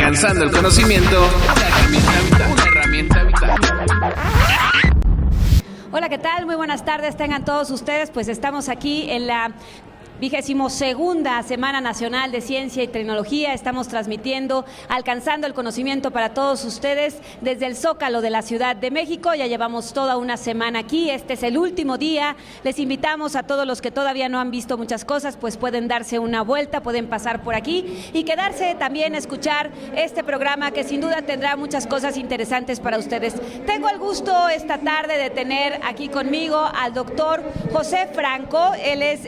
Alcanzando el conocimiento, una herramienta vital. Hola, ¿qué tal? Muy buenas tardes, tengan todos ustedes. Pues estamos aquí en la 22ª Semana Nacional de Ciencia y Tecnología. Estamos transmitiendo Alcanzando el Conocimiento para todos ustedes desde el Zócalo de la Ciudad de México. Ya llevamos toda una semana aquí, este es el último día. Les invitamos a todos los que todavía no han visto muchas cosas, pues pueden darse una vuelta, pueden pasar por aquí y quedarse también a escuchar este programa que sin duda tendrá muchas cosas interesantes para ustedes. Tengo el gusto esta tarde de tener aquí conmigo al doctor José Franco. Él es,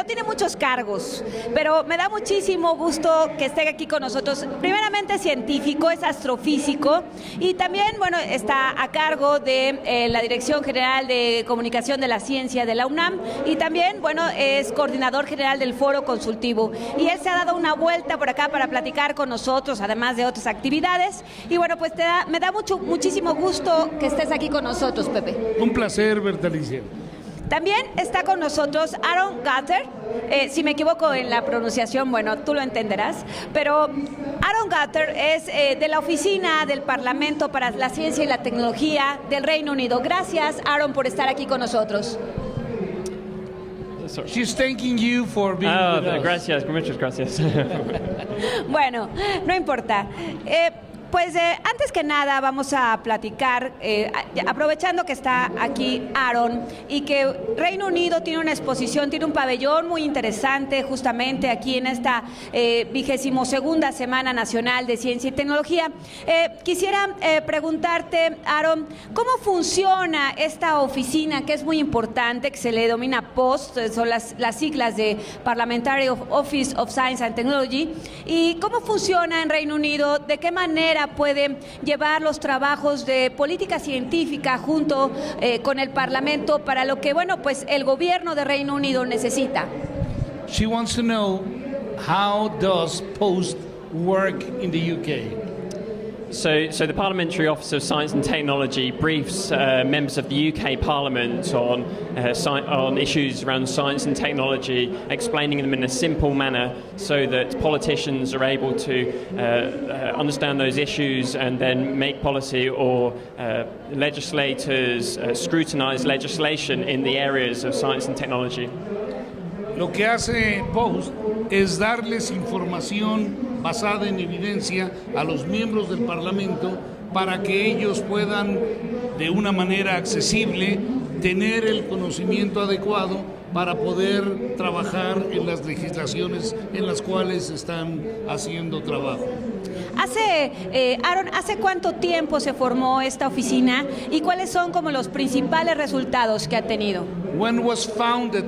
tiene muchos cargos, pero me da muchísimo gusto que esté aquí con nosotros. Primeramente científico, es astrofísico y también, está a cargo de la Dirección General de Comunicación de la Ciencia de la UNAM y también, es coordinador general del Foro Consultivo. Y él se ha dado una vuelta por acá para platicar con nosotros, además de otras actividades. Y me da muchísimo gusto que estés aquí con nosotros, Pepe. Un placer, Bertalicia. También está con nosotros Aaron Gutter. Si me equivoco en la pronunciación, tú lo entenderás, pero Aaron Gutter es de la Oficina del Parlamento para la Ciencia y la Tecnología del Reino Unido. Gracias, Aaron, por estar aquí con nosotros. She's thanking you for being with us. Gracias, muchas gracias. Bueno, no importa. Antes que nada vamos a platicar, aprovechando que está aquí Aaron y que Reino Unido tiene una exposición, tiene un pabellón muy interesante justamente aquí en esta 22ª Semana Nacional de Ciencia y Tecnología. Quisiera preguntarte, Aaron, ¿cómo funciona esta oficina que es muy importante, que se le denomina POST, son las siglas de Parliamentary Office of Science and Technology, y cómo funciona en Reino Unido, de qué manera puede llevar los trabajos de política científica junto con el Parlamento para lo que, el gobierno de Reino Unido necesita? She wants to know, how does POST work in the UK? So the Parliamentary Office of Science and Technology briefs members of the UK Parliament on issues around science and technology, explaining them in a simple manner so that politicians are able to understand those issues and then make policy, or legislators scrutinize legislation in the areas of science and technology. Lo que hace POST es darles información basada en evidencia a los miembros del Parlamento para que ellos puedan, de una manera accesible, tener el conocimiento adecuado para poder trabajar en las legislaciones en las cuales están haciendo trabajo. Aaron, ¿hace cuánto tiempo se formó esta oficina y cuáles son como los principales resultados que ha tenido? When was founded?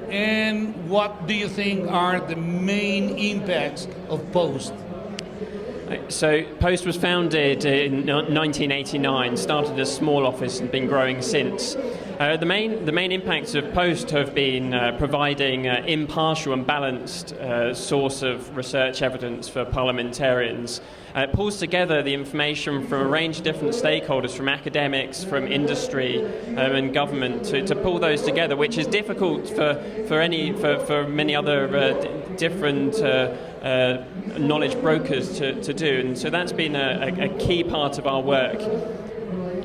And what do you think are the main impacts of POST? So POST was founded in 1989, started as a small office and been growing since. The main impacts of POST have been providing impartial and balanced source of research evidence for parliamentarians. It pulls together the information from a range of different stakeholders, from academics, from industry, and government, to pull those together, which is difficult for many other different knowledge brokers to do, and so that's been a key part of our work.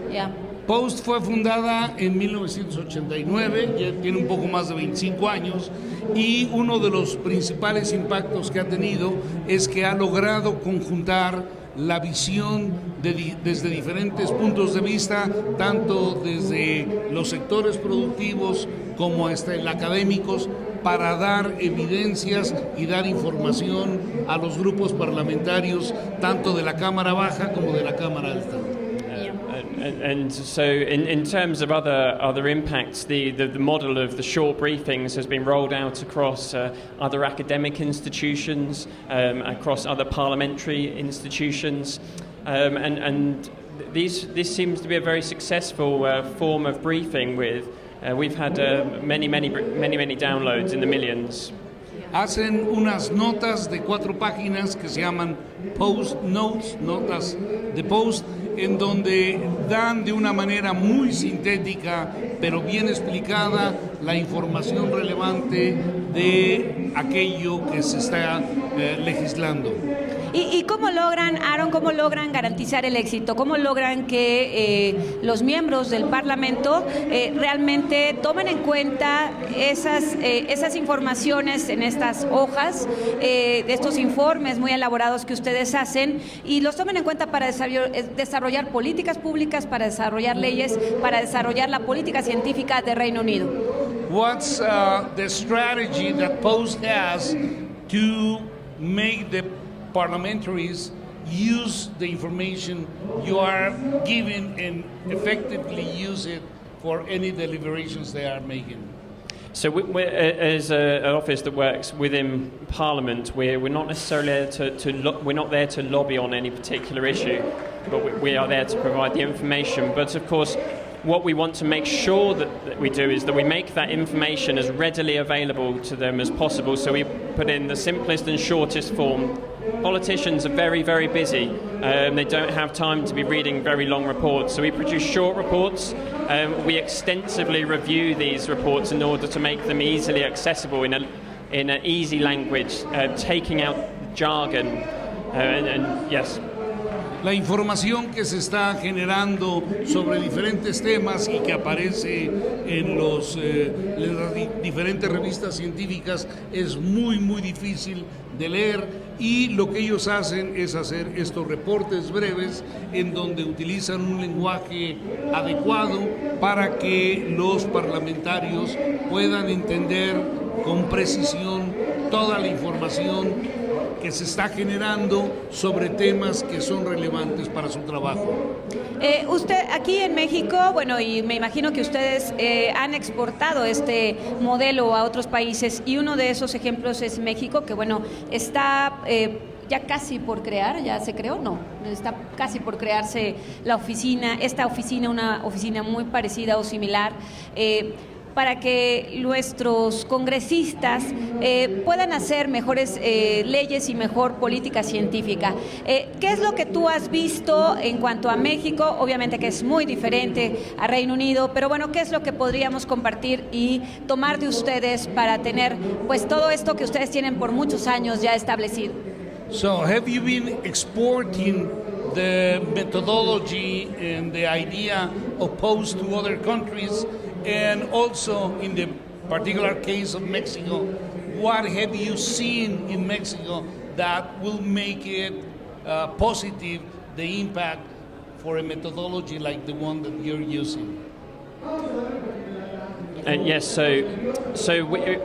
Yeah. POST fue fundada en 1989, ya tiene un poco más de 25 años, y uno de los principales impactos que ha tenido es que ha logrado conjuntar la visión desde diferentes puntos de vista, tanto desde los sectores productivos como hasta el académicos, para dar evidencias y dar información a los grupos parlamentarios, tanto de la Cámara Baja como de la Cámara Alta. And so in terms of other impacts, the model of the short briefings has been rolled out across other academic institutions, across other parliamentary institutions, and this seems to be a very successful form of briefing. We've had many downloads in the millions. Hacen unas notas de 4 páginas que se llaman Post Notes, notas de Post, en donde dan de una manera muy sintética, pero bien explicada, la información relevante de aquello que se está legislando. ¿Y cómo logran, Aaron, cómo logran garantizar el éxito? ¿Cómo logran que los miembros del Parlamento realmente tomen en cuenta esas informaciones en estas hojas, de estos informes muy elaborados que ustedes hacen, y los tomen en cuenta para desarrollar políticas públicas, para desarrollar leyes, para desarrollar la política científica de Reino Unido? What's the strategy that Post has to make the parliamentaries use the information you are giving and effectively use it for any deliberations they are making? So we're, as an office that works within Parliament, we're not necessarily there we're not there to lobby on any particular issue, but we are there to provide the information. But of course, what we want to make sure that we do is that we make that information as readily available to them as possible. So we put in the simplest and shortest form. Politicians are very, very busy. They don't have time to be reading very long reports. So we produce short reports. We extensively review these reports in order to make them easily accessible in an easy language, taking out jargon. And yes. La información que se está generando sobre diferentes temas y que aparece en las diferentes revistas científicas es muy, muy difícil de leer, y lo que ellos hacen es hacer estos reportes breves en donde utilizan un lenguaje adecuado para que los parlamentarios puedan entender con precisión toda la información que se está generando sobre temas que son relevantes para su trabajo. Usted aquí en México, bueno, y me imagino que ustedes han exportado este modelo a otros países, y uno de esos ejemplos es México, que bueno, está ya casi por crear, ya se creó, no, está casi por crearse la oficina, una oficina muy parecida o similar, para que nuestros congresistas puedan hacer mejores leyes y mejor política científica. ¿Qué es lo que tú has visto en cuanto a México? Obviamente que es muy diferente a Reino Unido, pero bueno, ¿qué es lo que podríamos compartir y tomar de ustedes para tener pues todo esto que ustedes tienen por muchos años ya establecido? So, have you been exporting the methodology and the idea opposed to other countries? And also, in the particular case of Mexico, what have you seen in Mexico that will make it positive, the impact for a methodology like the one that you're using? Yes, so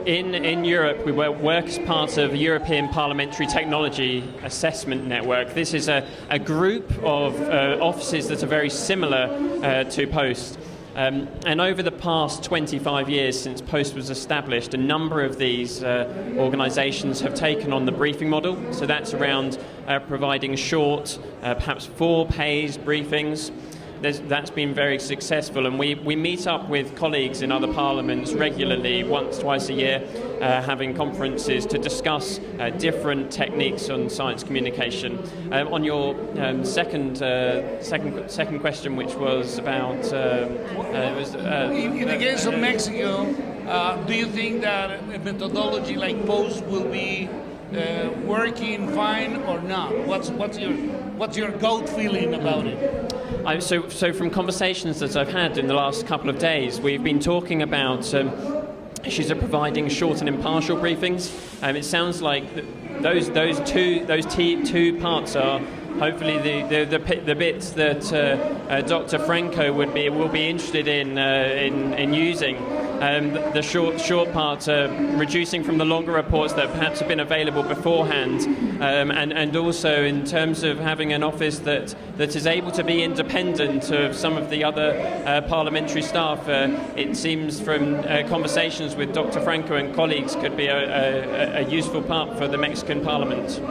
in Europe we work as part of the European Parliamentary Technology Assessment Network. This is a group of offices that are very similar to Post. And over the past 25 years since Post was established, a number of these organisations have taken on the briefing model. So that's around providing short, perhaps 4-page briefings. That's been very successful, and we meet up with colleagues in other parliaments regularly, once, twice a year, having conferences to discuss different techniques on science communication. On your second question, which was about in the case of Mexico, do you think that a methodology like Post will be working fine or not? What's your gut feeling about it? So from conversations that I've had in the last couple of days, we've been talking about issues of providing short and impartial briefings. It sounds like those two parts are hopefully the bits that Dr. Franco will be interested in using. The short part, reducing from the longer reports that perhaps have been available beforehand, and also in terms of having an office that is able to be independent of some of the other parliamentary staff. It seems from conversations with Dr. Franco and colleagues could be a useful part for the Mexican Parliament.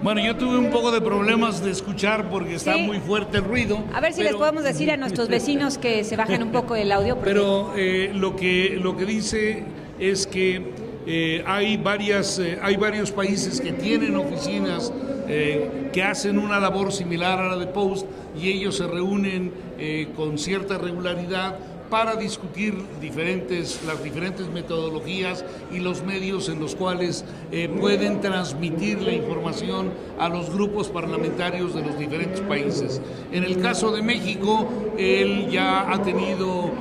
Bueno, yo tuve un poco de problemas de escuchar porque está muy fuerte el ruido. A ver si les podemos decir a nuestros vecinos que se bajen un poco el audio. Pero lo que dice es que hay varios países que tienen oficinas que hacen una labor similar a la de Post, y ellos se reúnen con cierta regularidad para discutir las diferentes metodologías y los medios en los cuales pueden transmitir la información a los grupos parlamentarios de los diferentes países. En el caso de México, él ya ha tenido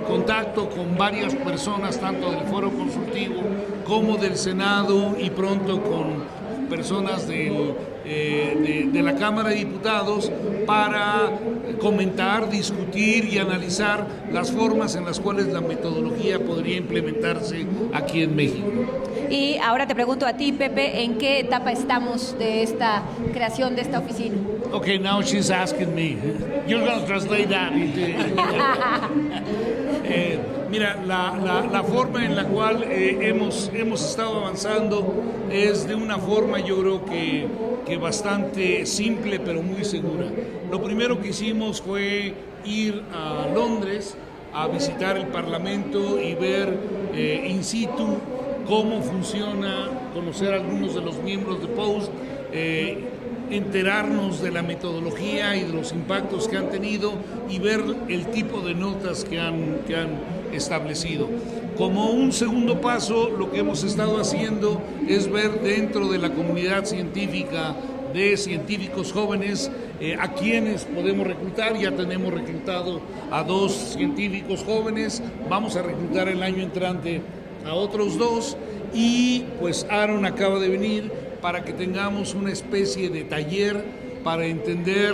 contacto con varias personas, tanto del Foro Consultivo como del Senado, y pronto con personas de la Cámara de Diputados, para comentar, discutir y analizar las formas en las cuales la metodología podría implementarse aquí en México. Y ahora te pregunto a ti, Pepe, ¿en qué etapa estamos de esta creación de esta oficina? Okay, now she's asking me. You're going to translate that into... Mira, la forma en la cual hemos estado avanzando es de una forma, yo creo que bastante simple, pero muy segura. Lo primero que hicimos fue ir a Londres a visitar el Parlamento y ver in situ cómo funciona, conocer a algunos de los miembros de Post, enterarnos de la metodología y de los impactos que han tenido y ver el tipo de notas que han establecido. Como un segundo paso, lo que hemos estado haciendo es ver dentro de la comunidad científica de científicos jóvenes a quienes podemos reclutar. Ya tenemos reclutado a 2 científicos jóvenes, vamos a reclutar el año entrante a otros 2, y pues Aaron acaba de venir para que tengamos una especie de taller para entender,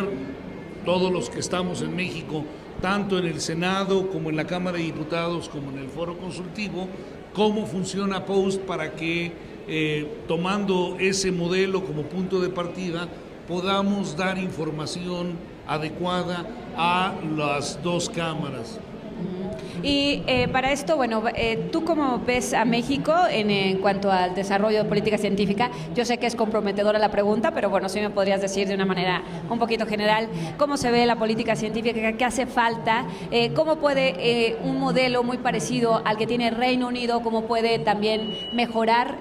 todos los que estamos en México, tanto en el Senado como en la Cámara de Diputados como en el Foro Consultivo, cómo funciona Post, para que tomando ese modelo como punto de partida podamos dar información adecuada a las 2 cámaras. Y para esto, bueno, ¿tú cómo ves a México en cuanto al desarrollo de política científica? Yo sé que es comprometedora la pregunta, pero bueno, sí me podrías decir de una manera un poquito general cómo se ve la política científica, qué hace falta, cómo puede un modelo muy parecido al que tiene Reino Unido, cómo puede también mejorar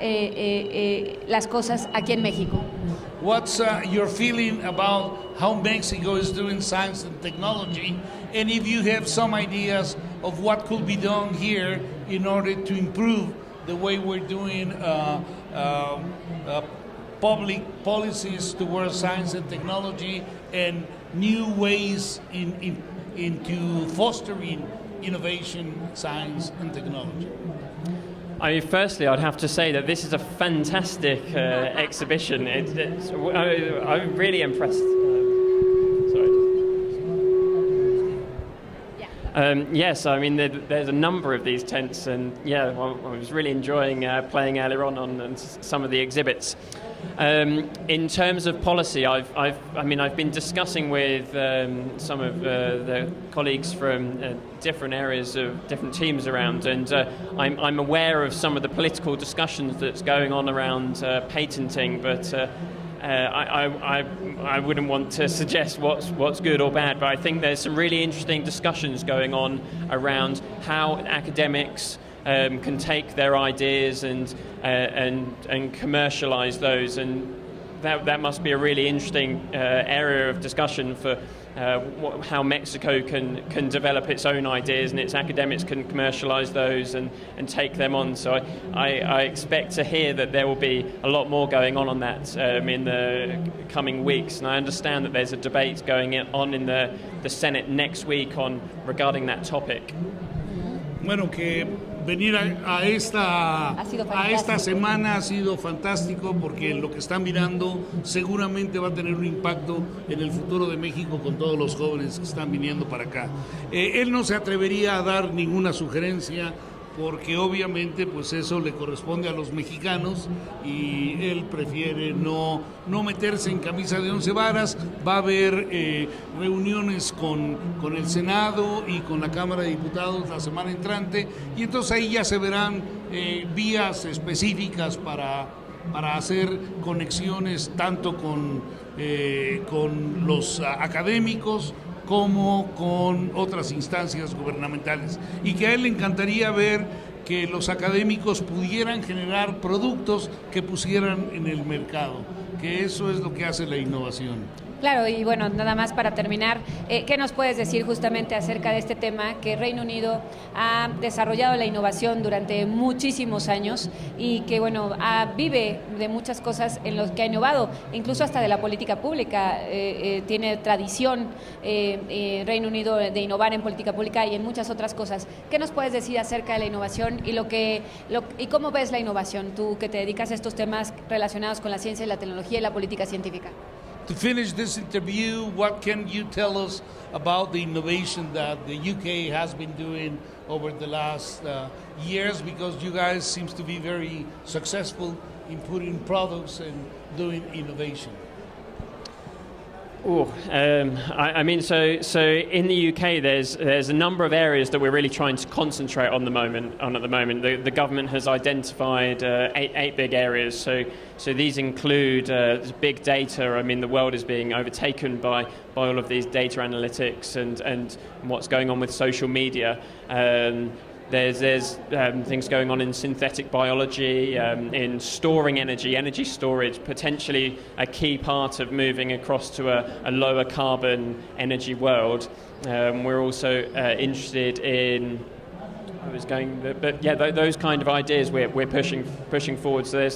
las cosas aquí en México. What's your feeling about how Mexico is doing science and technology, and if you have some ideas of what could be done here in order to improve the way we're doing public policies towards science and technology and new ways into fostering innovation, science and technology? Firstly, I'd have to say that this is a fantastic exhibition. I'm really impressed. Yes, I mean, there's a number of these tents, and yeah, I was really enjoying playing earlier on some of the exhibits. In terms of policy, I've been discussing with some of the colleagues from different areas of different teams around, and I'm aware of some of the political discussions that's going on around patenting, but I wouldn't want to suggest what's good or bad, but I think there's some really interesting discussions going on around how academics can take their ideas and commercialize those, and that must be a really interesting area of discussion for how Mexico can develop its own ideas and its academics can commercialize those and take them on. So I expect to hear that there will be a lot more going on that in the coming weeks, and I understand that there's a debate going on in the Senate next week regarding that topic. Bueno, que venir a esta semana ha sido fantástico, porque lo que están mirando seguramente va a tener un impacto en el futuro de México con todos los jóvenes que están viniendo para acá. Él no se atrevería a dar ninguna sugerencia, porque obviamente pues eso le corresponde a los mexicanos y él prefiere no meterse en camisa de 11 varas. Va a haber reuniones con el Senado y con la Cámara de Diputados la semana entrante, y entonces ahí ya se verán vías específicas para hacer conexiones tanto con los académicos como con otras instancias gubernamentales, y que a él le encantaría ver que los académicos pudieran generar productos que pusieran en el mercado, que eso es lo que hace la innovación. Claro, y bueno, nada más para terminar, ¿qué nos puedes decir justamente acerca de este tema que Reino Unido ha desarrollado la innovación durante muchísimos años y que bueno, vive de muchas cosas en los que ha innovado, incluso hasta de la política pública, tiene tradición Reino Unido de innovar en política pública y en muchas otras cosas. ¿Qué nos puedes decir acerca de la innovación y cómo ves la innovación, tú que te dedicas a estos temas relacionados con la ciencia y la tecnología y la política científica? To finish this interview, what can you tell us about the innovation that the UK has been doing over the last years? Because you guys seems to be very successful in putting products and doing innovation. I mean, so in the UK, there's a number of areas that we're really trying to concentrate on at the moment. The government has identified eight big areas. So these include big data. I mean, the world is being overtaken by all of these data analytics and what's going on with social media. There's things going on in synthetic biology, in storing energy storage, potentially a key part of moving across to a lower carbon energy world. We're also interested in those kind of ideas we're pushing forward. So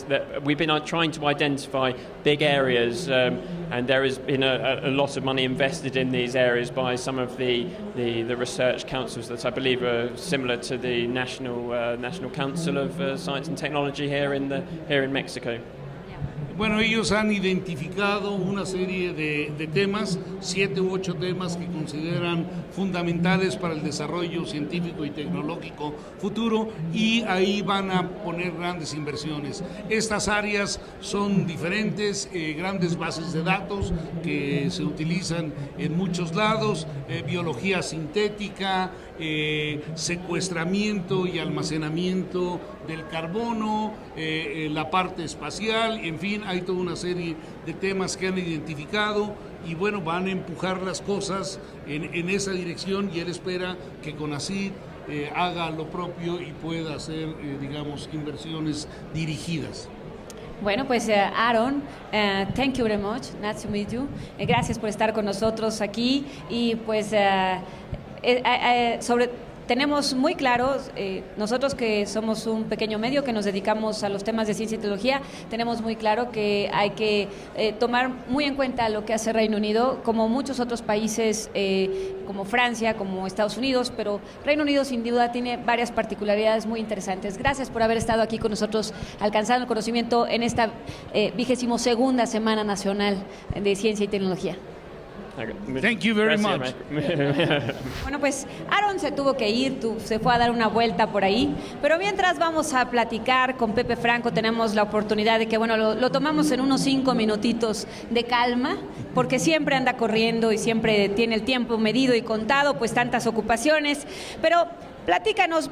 we've been trying to identify big areas, and there has been a lot of money invested in these areas by some of the research councils that I believe are similar to the National Council of Science and Technology here in Mexico. Bueno, ellos han identificado una serie de temas, 7 u 8 temas que consideran fundamentales para el desarrollo científico y tecnológico futuro, y ahí van a poner grandes inversiones. Estas áreas son diferentes, grandes bases de datos que se utilizan en muchos lados, biología sintética, secuestramiento y almacenamiento del carbono, la parte espacial, en fin, hay toda una serie de temas que han identificado y bueno, van a empujar las cosas en esa dirección, y él espera que CONACYT haga lo propio y pueda hacer, digamos, inversiones dirigidas. Bueno, pues Aaron, thank you very much, nice to meet you. Gracias por estar con nosotros aquí y pues tenemos muy claro, nosotros que somos un pequeño medio que nos dedicamos a los temas de ciencia y tecnología, tenemos muy claro que hay que tomar muy en cuenta lo que hace Reino Unido, como muchos otros países, como Francia, como Estados Unidos, pero Reino Unido sin duda tiene varias particularidades muy interesantes. Gracias por haber estado aquí con nosotros, alcanzando el conocimiento en esta 22ª Semana Nacional de Ciencia y Tecnología. Thank you very much. Bueno, pues Aaron se tuvo que ir, se fue a dar una vuelta por ahí, pero mientras vamos a platicar con Pepe Franco, tenemos la oportunidad de que, bueno, lo tomamos en unos 5 minutitos de calma, porque siempre anda corriendo y siempre tiene el tiempo medido y contado, pues tantas ocupaciones, pero platícanos.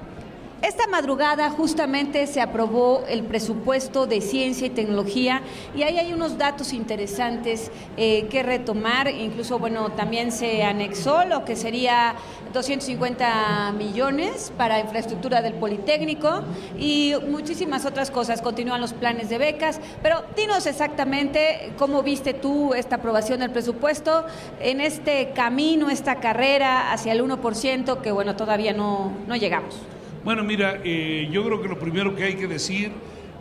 Esta madrugada justamente se aprobó el presupuesto de ciencia y tecnología y ahí hay unos datos interesantes que retomar, incluso bueno, también se anexó lo que sería 250 millones para infraestructura del Politécnico y muchísimas otras cosas. Continúan los planes de becas, pero dinos exactamente cómo viste tú esta aprobación del presupuesto en este camino, esta carrera hacia el 1%, que bueno, todavía no llegamos. Bueno, mira, yo creo que lo primero que hay que decir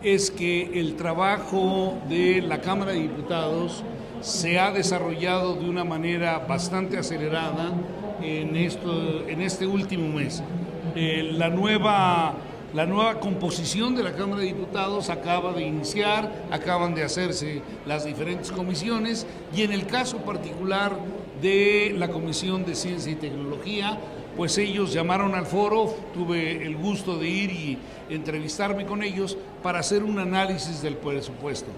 es que el trabajo de la Cámara de Diputados se ha desarrollado de una manera bastante acelerada en este último mes. La nueva composición de la Cámara de Diputados acaba de iniciar, acaban de hacerse las diferentes comisiones, y en el caso particular de la Comisión de Ciencia y Tecnología, pues ellos llamaron al foro, tuve el gusto de ir y entrevistarme con ellos para hacer un análisis del presupuesto.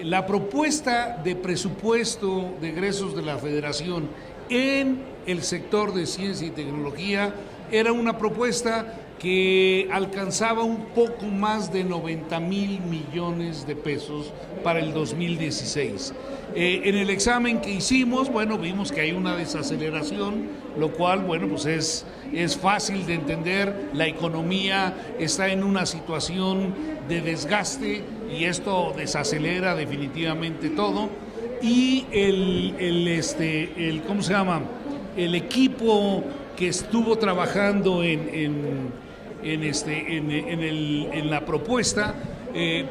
La propuesta de presupuesto de egresos de la Federación en el sector de ciencia y tecnología era una propuesta que alcanzaba un poco más de 90,000 millones de pesos para el 2016. En el examen que hicimos, bueno, vimos que hay una desaceleración, lo cual, bueno, pues es fácil de entender. La economía está en una situación de desgaste y esto desacelera definitivamente todo. y ¿cómo se llama? El equipo que estuvo trabajando en la propuesta,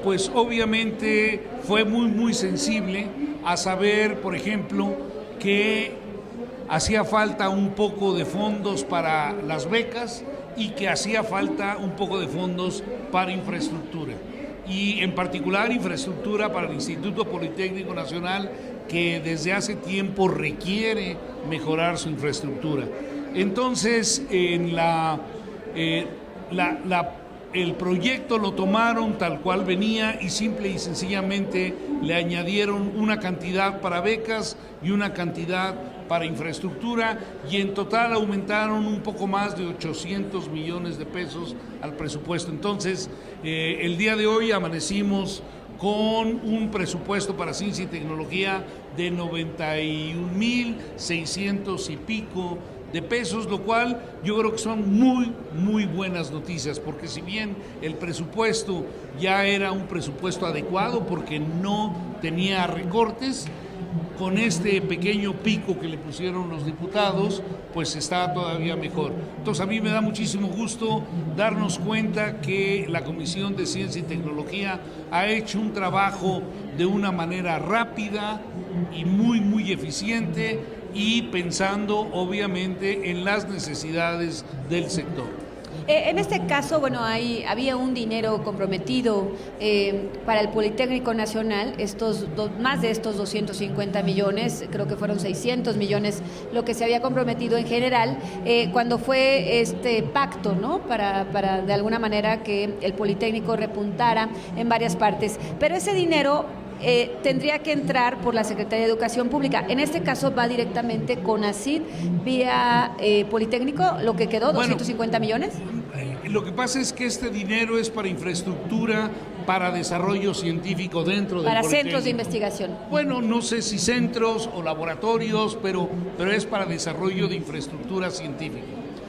pues obviamente fue muy sensible a saber, por ejemplo, que hacía falta un poco de fondos para las becas y que hacía falta un poco de fondos para infraestructura, y en particular infraestructura para el Instituto Politécnico Nacional, que desde hace tiempo requiere mejorar su infraestructura. Entonces, el proyecto lo tomaron tal cual venía y simple y sencillamente le añadieron una cantidad para becas y una cantidad para infraestructura, y en total aumentaron un poco más de 800 millones de pesos al presupuesto. Entonces, el día de hoy amanecimos con un presupuesto para ciencia y tecnología de 91,600 y pico de pesos, lo cual yo creo que son muy buenas noticias, porque si bien el presupuesto ya era un presupuesto adecuado porque no tenía recortes, con este pequeño pico que le pusieron los diputados, pues está todavía mejor. Entonces, a mí me da muchísimo gusto darnos cuenta que la Comisión de Ciencia y Tecnología ha hecho un trabajo de una manera rápida y muy eficiente, y pensando obviamente en las necesidades del sector. En este caso, bueno, había un dinero comprometido para el Politécnico Nacional, más de estos 250 millones, creo que fueron 600 millones lo que se había comprometido en general, cuando fue este pacto, ¿no? Para de alguna manera que el Politécnico repuntara en varias partes. Pero ese dinero tendría que entrar por la Secretaría de Educación Pública. En este caso va directamente con CONACYT vía Politécnico, lo que quedó, 250 millones. Lo que pasa es que este dinero es para infraestructura, para desarrollo científico dentro del Politécnico. Para Politécnico. centros de investigación. Bueno, no sé si centros o laboratorios, pero es para desarrollo de infraestructura científica.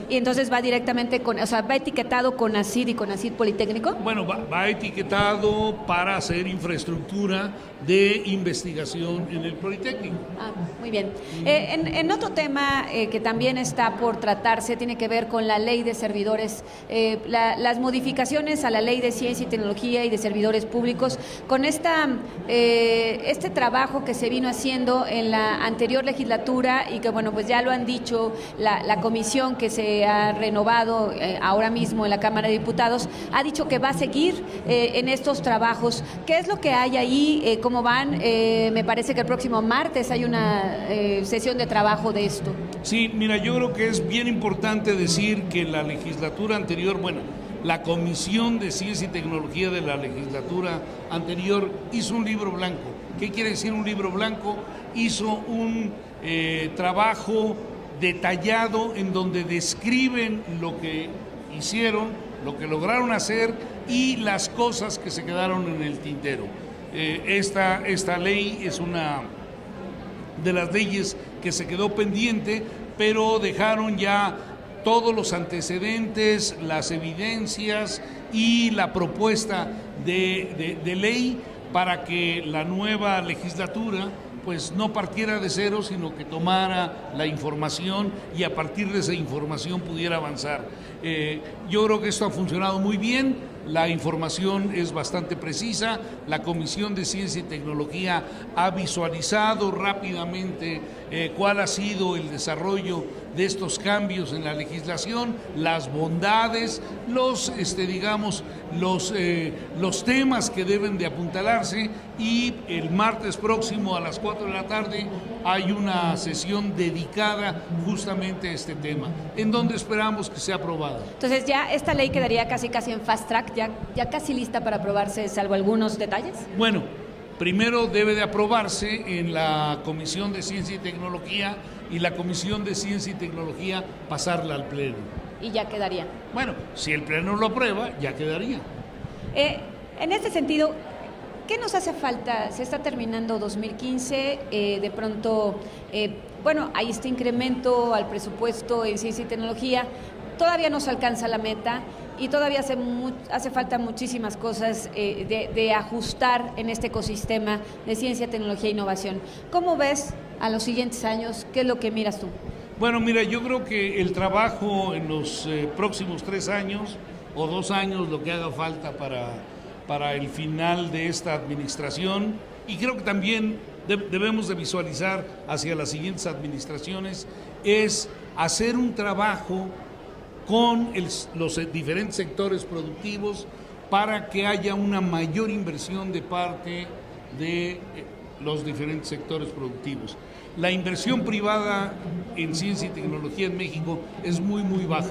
Y entonces va directamente va etiquetado CONACYT y CONACYT Politécnico. Bueno, va etiquetado para hacer infraestructura de investigación en el Politécnico. Muy bien. En otro tema que también está por tratarse, tiene que ver con la ley de servidores, las modificaciones a la ley de ciencia y tecnología y de servidores públicos, con este trabajo que se vino haciendo en la anterior legislatura, y que bueno, pues ya lo han dicho la comisión que se ha renovado ahora mismo en la Cámara de Diputados, ha dicho que va a seguir en estos trabajos. ¿Qué es lo que hay ahí? ¿Cómo van? Me parece que el próximo martes hay una sesión de trabajo de esto. Sí, mira, yo creo que es bien importante decir que la legislatura anterior, la Comisión de Ciencia y Tecnología de la legislatura anterior hizo un libro blanco. ¿Qué quiere decir un libro blanco? Hizo un trabajo detallado en donde describen lo que hicieron, lo que lograron hacer y las cosas que se quedaron en el tintero. Esta ley es una de las leyes que se quedó pendiente, pero dejaron ya todos los antecedentes, las evidencias y la propuesta de ley para que la nueva legislatura pues no partiera de cero, sino que tomara la información y a partir de esa información pudiera avanzar. Yo creo que esto ha funcionado muy bien, la información es bastante precisa, la Comisión de Ciencia y Tecnología ha visualizado rápidamente cuál ha sido el desarrollo de estos cambios en la legislación, las bondades, los temas que deben de apuntalarse, y el martes próximo a las 4 de la tarde hay una sesión dedicada justamente a este tema, en donde esperamos que sea aprobada. Entonces ya esta ley quedaría casi en fast track, ya casi lista para aprobarse, salvo algunos detalles. Bueno, primero debe de aprobarse en la Comisión de Ciencia y Tecnología, y la Comisión de Ciencia y Tecnología pasarla al Pleno. Y ya quedaría. Bueno, si el Pleno lo aprueba, ya quedaría. En este sentido, ¿qué nos hace falta? Se está terminando 2015, de pronto, hay este incremento al presupuesto en ciencia y tecnología, todavía no se alcanza la meta, y todavía hace falta muchísimas cosas de ajustar en este ecosistema de ciencia, tecnología e innovación. ¿Cómo ves a los siguientes años? ¿Qué es lo que miras tú? Bueno, mira, yo creo que el trabajo en los próximos 3 años o 2 años, lo que haga falta para el final de esta administración, y creo que también debemos de visualizar hacia las siguientes administraciones, es hacer un trabajo con los diferentes sectores productivos para que haya una mayor inversión de parte de los diferentes sectores productivos. La inversión privada en ciencia y tecnología en México es muy, muy baja.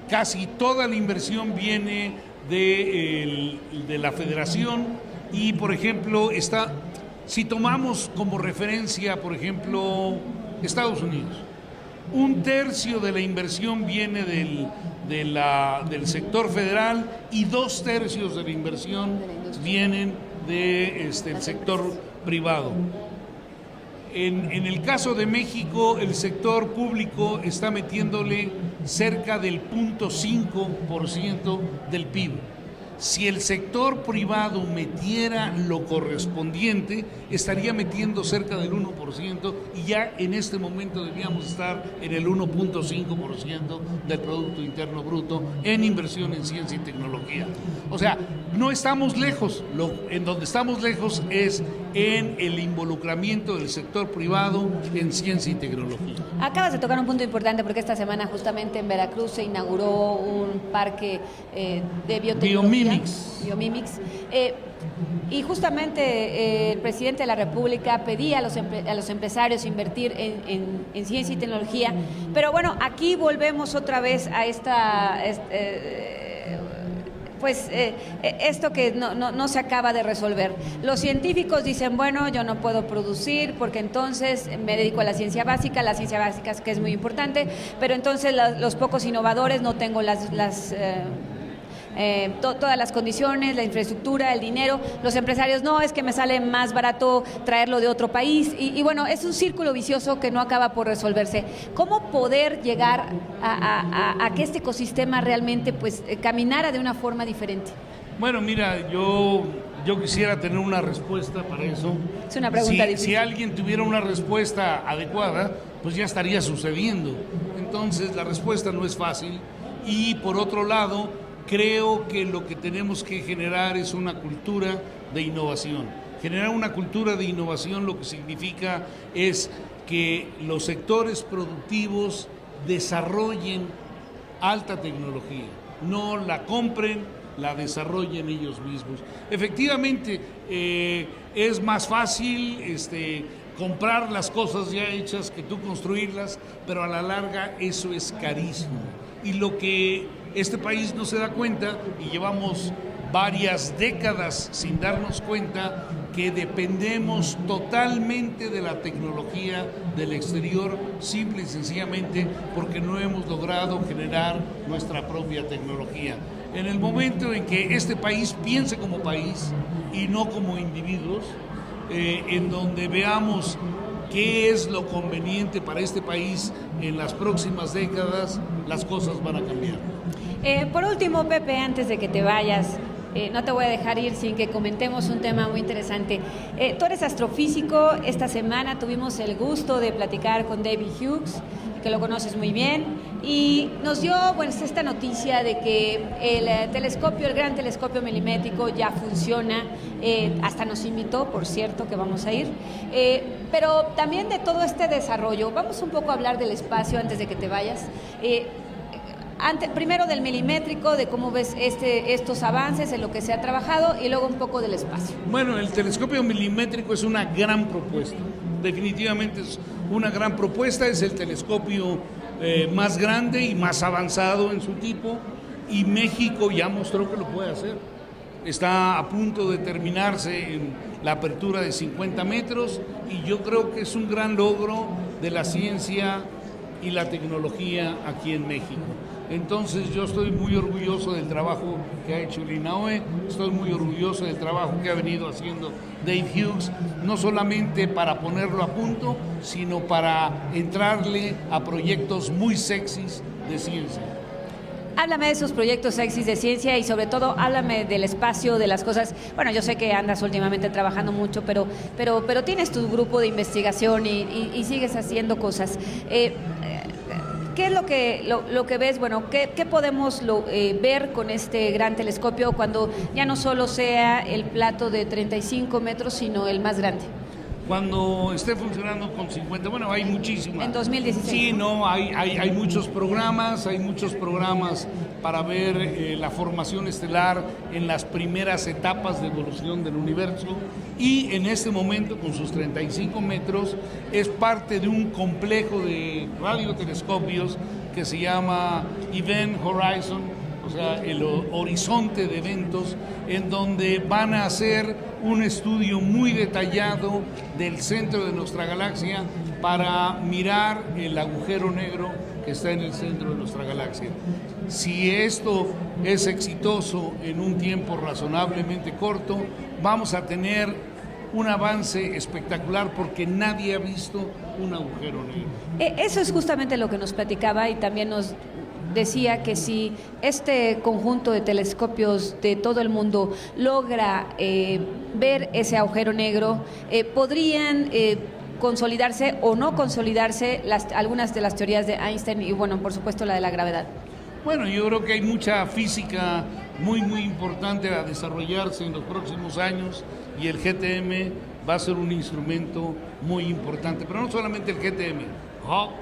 Casi toda la inversión viene de la Federación y, por ejemplo, si tomamos como referencia, por ejemplo, Estados Unidos, 1/3 de la inversión viene del sector federal y 2/3 de la inversión vienen del sector privado. En el caso de México, el sector público está metiéndole cerca del 0.5% del PIB. Si el sector privado metiera lo correspondiente, estaría metiendo cerca del 1% y ya en este momento debíamos estar en el 1.5% del Producto Interno Bruto en inversión en ciencia y tecnología. O sea, no estamos lejos, en donde estamos lejos es en el involucramiento del sector privado en ciencia y tecnología. Acabas de tocar un punto importante porque esta semana justamente en Veracruz se inauguró un parque de biotecnología. Biomimics. Y justamente el presidente de la República pedía a los empresarios invertir en ciencia y tecnología, pero bueno, aquí volvemos otra vez a esto que no se acaba de resolver. Los científicos dicen, bueno, yo no puedo producir porque entonces me dedico a la ciencia básica es que es muy importante, pero entonces los pocos innovadores no tengo todas las condiciones, la infraestructura, el dinero. Los empresarios, no, es que me sale más barato traerlo de otro país y bueno, es un círculo vicioso que no acaba por resolverse. ¿Cómo poder llegar a que este ecosistema realmente caminara de una forma diferente? Bueno, mira, yo quisiera tener una respuesta para eso. Es una pregunta difícil. Si alguien tuviera una respuesta adecuada, pues ya estaría sucediendo. Entonces, la respuesta no es fácil y por otro lado, creo que lo que tenemos que generar es una cultura de innovación. Generar una cultura de innovación lo que significa es que los sectores productivos desarrollen alta tecnología, no la compren, la desarrollen ellos mismos. Efectivamente, es más fácil comprar las cosas ya hechas que tú construirlas, pero a la larga eso es carísimo. Y lo que este país no se da cuenta, y llevamos varias décadas sin darnos cuenta, que dependemos totalmente de la tecnología del exterior, simple y sencillamente porque no hemos logrado generar nuestra propia tecnología. En el momento en que este país piense como país y no como individuos, en donde veamos qué es lo conveniente para este país en las próximas décadas, las cosas van a cambiar. Por último, Pepe, antes de que te vayas, no te voy a dejar ir sin que comentemos un tema muy interesante. Tú eres astrofísico. Esta semana tuvimos el gusto de platicar con David Hughes, que lo conoces muy bien, y nos dio esta noticia de que el gran telescopio milimétrico ya funciona. Hasta nos invitó, por cierto, que vamos a ir. Pero también de todo este desarrollo, vamos un poco a hablar del espacio antes de que te vayas. Primero del milimétrico, de cómo ves estos avances, en lo que se ha trabajado, y luego un poco del espacio. Bueno, el telescopio milimétrico es una gran propuesta, definitivamente es una gran propuesta, es el telescopio más grande y más avanzado en su tipo, y México ya mostró que lo puede hacer. Está a punto de terminarse en la apertura de 50 metros, y yo creo que es un gran logro de la ciencia y la tecnología aquí en México. Entonces yo estoy muy orgulloso del trabajo que ha hecho el INAOE, estoy muy orgulloso del trabajo que ha venido haciendo Dave Hughes, no solamente para ponerlo a punto, sino para entrarle a proyectos muy sexys de ciencia. Háblame de sus proyectos sexys de ciencia y sobre todo háblame del espacio, de las cosas. Bueno, yo sé que andas últimamente trabajando mucho, pero tienes tu grupo de investigación y sigues haciendo cosas. ¿Qué es lo que ves? Bueno, ¿qué podemos ver con este gran telescopio cuando ya no solo sea el plato de 35 metros, sino el más grande? Cuando esté funcionando con 50, bueno, hay muchísimas. En 2016. Sí, no, hay muchos programas para ver la formación estelar en las primeras etapas de evolución del universo, y en este momento, con sus 35 metros, es parte de un complejo de radiotelescopios que se llama Event Horizon, o sea, el horizonte de eventos, en donde van a hacer un estudio muy detallado del centro de nuestra galaxia para mirar el agujero negro que está en el centro de nuestra galaxia. Si esto es exitoso en un tiempo razonablemente corto, vamos a tener un avance espectacular porque nadie ha visto un agujero negro. Eso es justamente lo que nos platicaba y también nos decía que si este conjunto de telescopios de todo el mundo logra ver ese agujero negro, podrían consolidarse o no consolidarse algunas de las teorías de Einstein y, bueno, por supuesto, la de la gravedad. Bueno, yo creo que hay mucha física muy importante a desarrollarse en los próximos años, y el GTM va a ser un instrumento muy importante, pero no solamente el GTM, Hawk,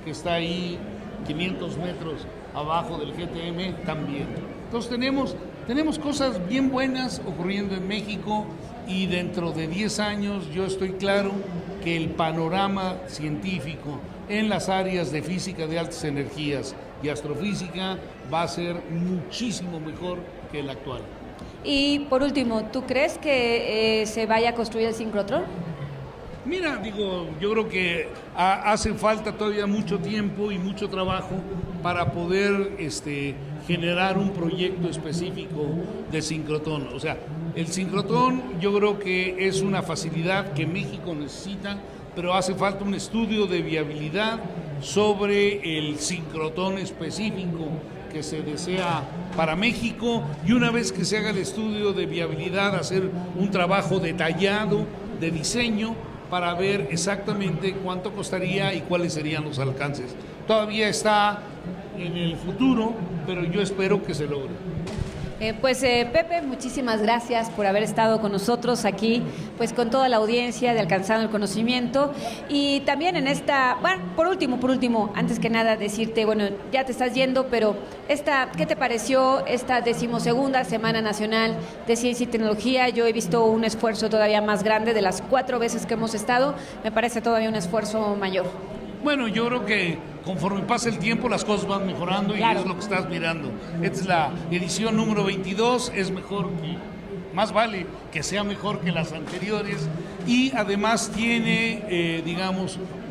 que está ahí 500 metros abajo del GTM, también. Entonces tenemos cosas bien buenas ocurriendo en México, y dentro de 10 años yo estoy claro que el panorama científico en las áreas de física de altas energías y astrofísica va a ser muchísimo mejor que el actual. Y por último, ¿tú crees que se vaya a construir el sincrotrón? Mira, yo creo que hace falta todavía mucho tiempo y mucho trabajo para poder generar un proyecto específico de sincrotrón. O sea, el sincrotrón yo creo que es una facilidad que México necesita, pero hace falta un estudio de viabilidad sobre el sincrotrón específico que se desea para México, y una vez que se haga el estudio de viabilidad, hacer un trabajo detallado de diseño para ver exactamente cuánto costaría y cuáles serían los alcances. Todavía está en el futuro, pero yo espero que se logre. Pepe, muchísimas gracias por haber estado con nosotros aquí, pues con toda la audiencia de Alcanzando el Conocimiento. Y también en esta, bueno, por último, antes que nada decirte, bueno, ya te estás yendo, pero ¿qué te pareció esta 12ª Semana Nacional de Ciencia y Tecnología? Yo he visto un esfuerzo todavía más grande de las 4 veces que hemos estado, me parece todavía un esfuerzo mayor. Bueno, yo creo que conforme pasa el tiempo las cosas van mejorando, claro. Y es lo que estás mirando. Esta es la edición número 22, es mejor más vale que sea mejor que las anteriores, y además tiene,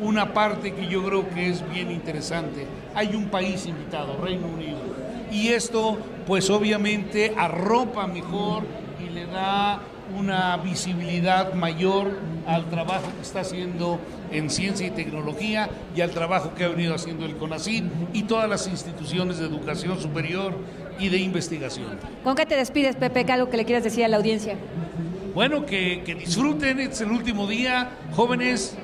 una parte que yo creo que es bien interesante. Hay un país invitado, Reino Unido, y esto pues obviamente arropa mejor y le da una visibilidad mayor al trabajo que está haciendo en ciencia y tecnología y al trabajo que ha venido haciendo el CONACYT y todas las instituciones de educación superior y de investigación. ¿Con qué te despides, Pepe? ¿Qué algo que le quieras decir a la audiencia? Bueno, que disfruten, este es el último día, jóvenes,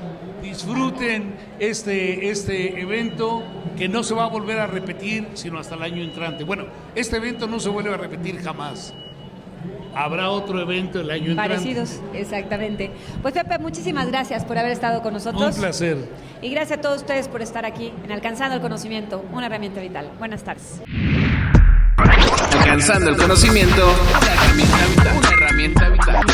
disfruten este evento que no se va a volver a repetir sino hasta el año entrante. Bueno, este evento no se vuelve a repetir jamás. Habrá otro evento el año entrante. Parecidos, exactamente. Pues Pepe, muchísimas gracias por haber estado con nosotros. Un placer. Y gracias a todos ustedes por estar aquí en Alcanzando el Conocimiento, una herramienta vital. Buenas tardes. Alcanzando el Conocimiento, una herramienta vital.